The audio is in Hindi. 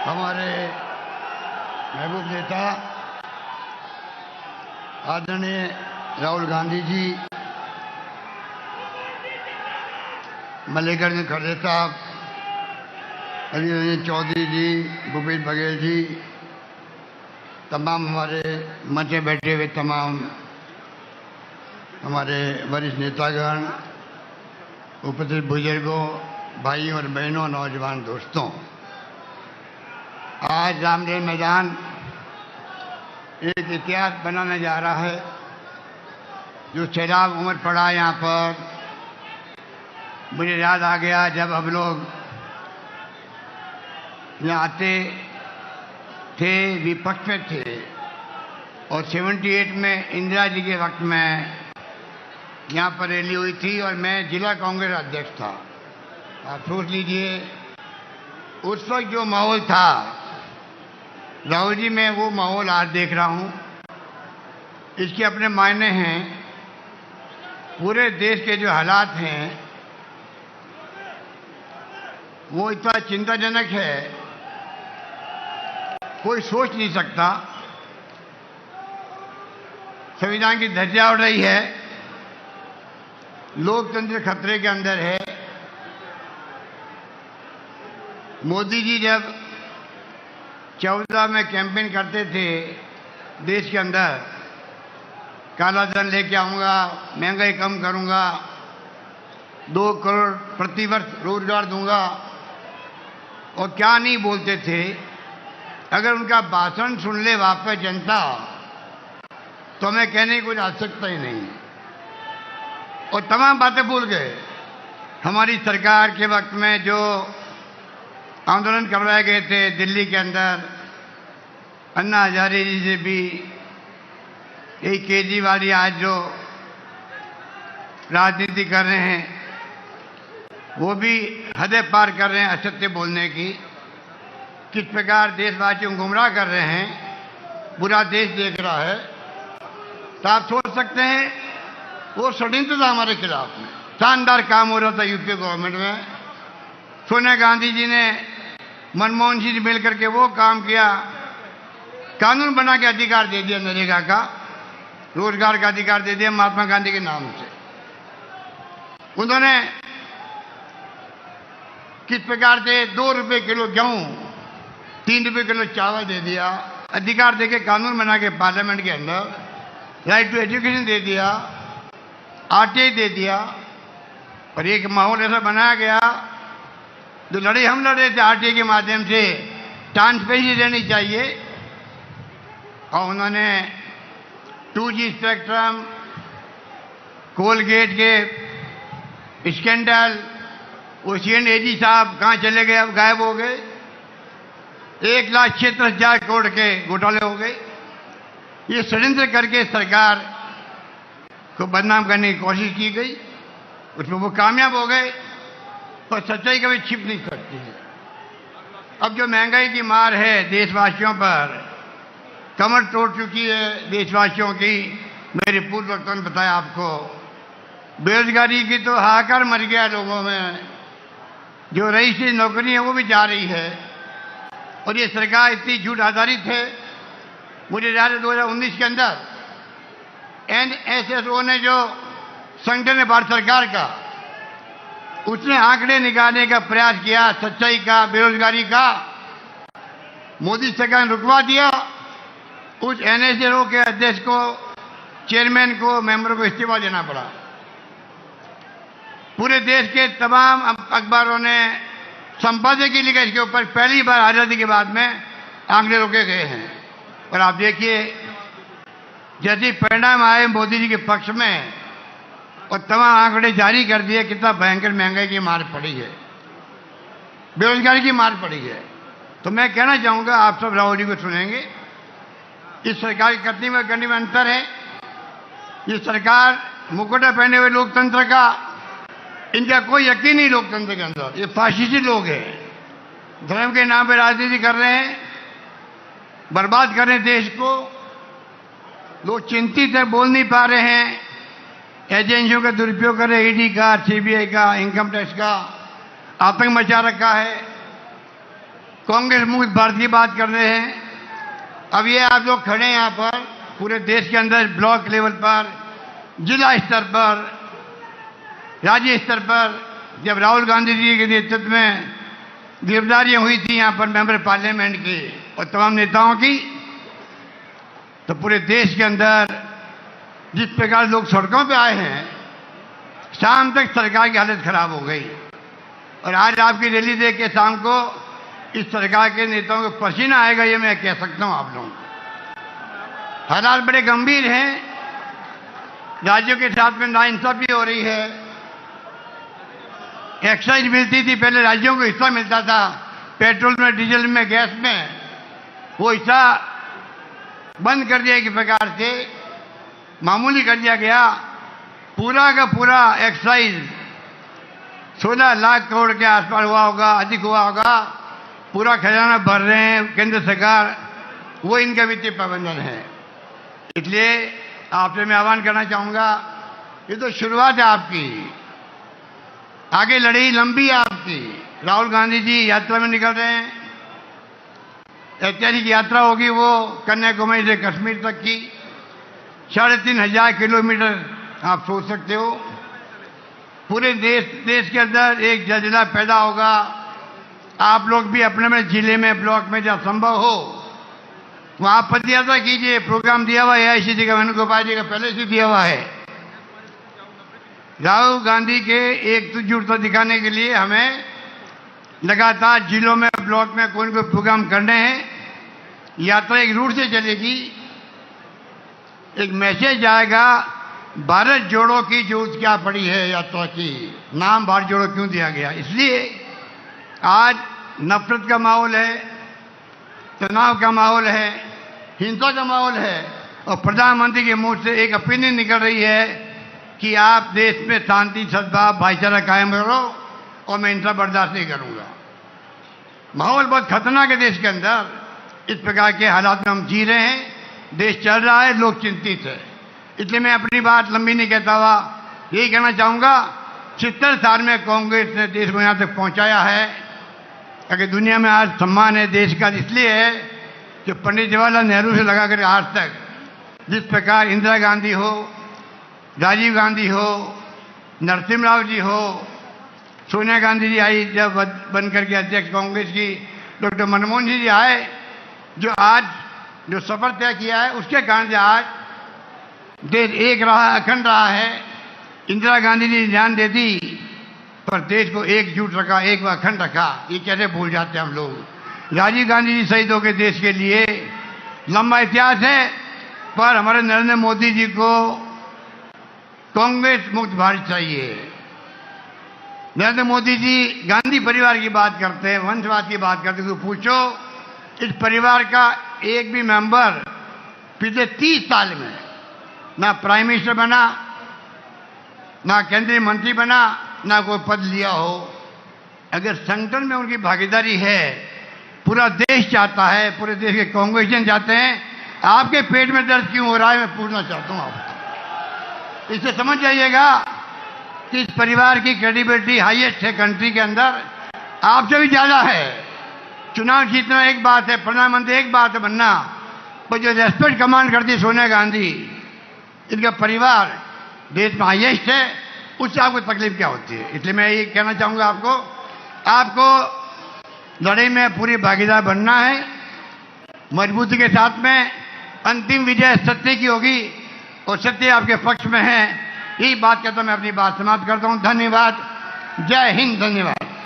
हमारे महबूब नेता आदरणीय राहुल गांधी जी, मल्लिकार्जुन खड़गे साहब, अली रंजन चौधरी जी, भूपेश बघेल जी, तमाम हमारे मंच में बैठे हुए तमाम हमारे वरिष्ठ नेतागण, उपस्थित बुजुर्गों, भाइयों और बहनों, नौजवान दोस्तों, आज रामलीला मैदान एक इतिहास बनाने जा रहा है। जो सैलाब उमड़ पड़ा यहाँ पर, मुझे याद आ गया जब हम लोग यहाँ आते थे, विपक्ष में थे, और 78 में इंदिरा जी के वक्त में यहाँ पर रैली हुई थी और मैं जिला कांग्रेस अध्यक्ष था। आप सोच लीजिए उस वक्त जो माहौल था, राहुल जी मैं वो माहौल आज देख रहा हूँ। इसके अपने मायने हैं। पूरे देश के जो हालात हैं वो इतना चिंताजनक है, कोई सोच नहीं सकता। संविधान की धज्जियां उड़ रही है, लोकतंत्र खतरे के अंदर है। मोदी जी जब 14 में कैंपेन करते थे देश के अंदर, काला धन लेके आऊंगा, महंगाई कम करूंगा, 2 करोड़ प्रतिवर्ष रोजगार दूंगा, और क्या नहीं बोलते थे। अगर उनका भाषण सुन ले वापस जनता तो हमें कहने की कोई आवश्यकता ही नहीं, और तमाम बातें भूल गए। हमारी सरकार के वक्त में जो आंदोलन करवाए गए थे दिल्ली के अंदर, अन्ना हजारे जी से भी, यही केजरीवाल जी आज जो राजनीति कर रहे हैं वो भी हदें पार कर रहे हैं असत्य बोलने की। किस प्रकार देशवासियों को गुमराह कर रहे हैं, पूरा देश देख रहा है। तो आप सोच सकते हैं वो षड्यंत्र था हमारे खिलाफ में। शानदार काम हो रहा था यूपी गवर्नमेंट में। सोनिया गांधी जी ने मनमोहन सिंह से मिलकर के वो काम किया, कानून बना के अधिकार दे दिया, नरेगा का, रोजगार का अधिकार दे दिया महात्मा गांधी के नाम से। उन्होंने किस प्रकार से 2 रुपये किलो गेहूं, 3 रुपये किलो चावल दे दिया, अधिकार देके कानून बना के पार्लियामेंट के अंदर, राइट टू एजुकेशन दे दिया, आरटीआई दे दिया। और एक माहौल ऐसा बनाया गया, जो लड़ाई हम लड़े थे आरटीआई के माध्यम से, ट्रांसपेरेंसी रहनी चाहिए। और उन्होंने 2G स्पेक्ट्रम, कोलगेट के स्कैंडल, ओशियन एजी साहब कहाँ चले गए, अब गायब हो गए। 1,76,000 करोड़ के घोटाले हो गए। ये षड्यंत्र करके सरकार को बदनाम करने की कोशिश की गई, उसमें वो कामयाब हो गए। पर सच्चाई कभी छिप नहीं सकती है। अब जो महंगाई की मार है देशवासियों पर, कमर तोड़ चुकी है देशवासियों की। मेरे पूर्व वक्तों ने बताया आपको, बेरोजगारी की तो हाहाकार मर गया लोगों में। जो रईसी नौकरी है वो भी जा रही है, और ये सरकार इतनी झूठ आधारित है। मुझे याद है 2019 के अंदर NSSO ने जो संगठन है भारत सरकार का, उसने आंकड़े निकालने का प्रयास किया सच्चाई का, बेरोजगारी का। मोदी सरकार ने रुकवा दिया। उस NSSO के अध्यक्ष को, चेयरमैन को, मेंबर को इस्तीफा देना पड़ा। पूरे देश के तमाम अखबारों ने संपादकीय लिखा इसके ऊपर। पहली बार आजादी के बाद में आंकड़े रोके गए हैं। और आप देखिए जैसे परिणाम आए मोदी जी के पक्ष में, और तमाम आंकड़े जारी कर दिए, कितना भयंकर महंगाई की मार पड़ी है, बेरोजगारी की मार पड़ी है। तो मैं कहना चाहूंगा, आप सब राहुल जी को सुनेंगे, इस सरकार की करने में अंतर है। ये सरकार मुकुटा पहने हुए लोकतंत्र का, इनका कोई यकीन नहीं लोकतंत्र के अंदर। ये फाशिस्टी लोग हैं, धर्म के नाम पे राजनीति कर रहे हैं, बर्बाद कर रहे हैं देश को। लोग चिंतित है, बोल नहीं पा रहे हैं। एजेंसियों का दुरुपयोग कर रहे हैं, ईडी का, सीबीआई का, इनकम टैक्स का, आतंक मचा रखा है। कांग्रेस मुक्त भारत की बात कर रहे हैं। अब ये आप लोग खड़े हैं यहाँ पर, पूरे देश के अंदर ब्लॉक लेवल पर, जिला स्तर पर, राज्य स्तर पर जब राहुल गांधी जी के नेतृत्व में गिरफ्तारियां हुई थी यहाँ पर मेंबर पार्लियामेंट की और तमाम नेताओं की, तो पूरे देश के अंदर जिस प्रकार लोग सड़कों पे आए हैं, शाम तक सरकार की हालत खराब हो गई। और आज आपकी रैली देख के शाम को इस सरकार के नेताओं को पसीना आएगा, ये मैं कह सकता हूं आप लोगों को। हालात बड़े गंभीर हैं, राज्यों के साथ में नाइंसाफी हो रही है। एक्साइज मिलती थी पहले, राज्यों को हिस्सा मिलता था पेट्रोल में, डीजल में, गैस में, वो हिस्सा बंद कर दिया एक प्रकार से, मामूली कर दिया गया। पूरा का पूरा एक्साइज 16 लाख करोड़ के आसपास हुआ होगा, अधिक हुआ होगा। पूरा खजाना भर रहे हैं केंद्र सरकार, वो इनका वित्तीय प्रबंधन है। इसलिए आपसे मैं आह्वान करना चाहूंगा, ये तो शुरुआत है आपकी, आगे लड़ाई लंबी है आपकी। राहुल गांधी जी यात्रा में निकल रहे हैं, ऐतिहासिक यात्रा होगी वो कन्याकुमारी से कश्मीर तक की, 3,500 किलोमीटर आप सोच सकते हो। पूरे देश के अंदर एक जलजिला पैदा होगा। आप लोग भी अपने अपने जिले में, ब्लॉक में जहाँ संभव हो वहाँ पदयात्रा कीजिए। प्रोग्राम दिया हुआ है AICC का, वेणुगोपाल जी का पहले से दिया हुआ है। राहुल गांधी के एकजुटता दिखाने के लिए हमें लगातार जिलों में, ब्लॉक में कोई न कोई प्रोग्राम करने हैं। यात्रा एक रूट से चलेगी, एक मैसेज आएगा, भारत जोड़ो की जरूरत क्या पड़ी है यात्रा की। नाम भारत जोड़ो क्यों दिया गया? इसलिए आज नफरत का माहौल है, तनाव का माहौल है, हिंसा का माहौल है, और प्रधानमंत्री के मुंह से एक ओपिनियन निकल रही है कि आप देश में शांति, सद्भाव, भाईचारा कायम करो और मैं इनका बर्दाश्त नहीं करूंगा। माहौल बहुत खतरनाक है देश के अंदर। इस प्रकार के हालात में हम जी रहे हैं, देश चल रहा है, लोग चिंतित है। इसलिए मैं अपनी बात लंबी नहीं कहता हुआ यही कहना चाहूंगा, 70 साल में कांग्रेस ने देश को यहाँ तक पहुंचाया है। अगर दुनिया में आज सम्मान है देश का, इसलिए है कि पंडित जवाहरलाल नेहरू से लगाकर आज तक जिस प्रकार इंदिरा गांधी हो, राजीव गांधी हो, नरसिम्हा राव जी हो, सोनिया गांधी जी आई जब बन करके अध्यक्ष कांग्रेस की, डॉक्टर मनमोहन जी आए, जो आज जो सफर तय किया है उसके कारण से आज देश एक रहा, अखंड रहा है। इंदिरा गांधी जी ने जान दे दी पर देश को एकजुट रखा, एक व अखंड रखा। ये कैसे भूल जाते हैं हम लोग। राजीव गांधी जी शहीद हो गए देश के लिए, लंबा इतिहास है। पर हमारे नरेंद्र मोदी जी को कांग्रेस मुक्त भारत चाहिए। नरेंद्र मोदी जी गांधी परिवार की बात करते हैं, वंशवाद की बात करते हैं, तो पूछो इस परिवार का एक भी मेंबर पिछले 30 साल में ना प्राइम मिनिस्टर बना, ना केंद्रीय मंत्री बना, ना कोई पद लिया हो। अगर संगठन में उनकी भागीदारी है, पूरा देश चाहता है, पूरे देश के कांग्रेसियन चाहते हैं, आपके पेट में दर्द क्यों हो रहा है मैं पूछना चाहता हूं आपको। इससे समझ जाइएगा कि इस परिवार की क्रेडिबिलिटी हाईएस्ट है कंट्री के अंदर, आपसे भी ज्यादा है। चुनाव जीतना एक बात है, प्रधानमंत्री एक बात है बनना, पर जो रेस्पेक्ट कमांड करती है सोनिया गांधी, इनका परिवार देश में हाईएस्ट है, उससे आपको तकलीफ क्या होती है? इसलिए मैं ये कहना चाहूंगा आपको लड़ाई में पूरी भागीदार बनना है, मजबूती के साथ में। अंतिम विजय सत्य की होगी और सत्य आपके पक्ष में है। यही बात कहता मैं अपनी बात समाप्त करता हूं। धन्यवाद। जय हिंद। धन्यवाद।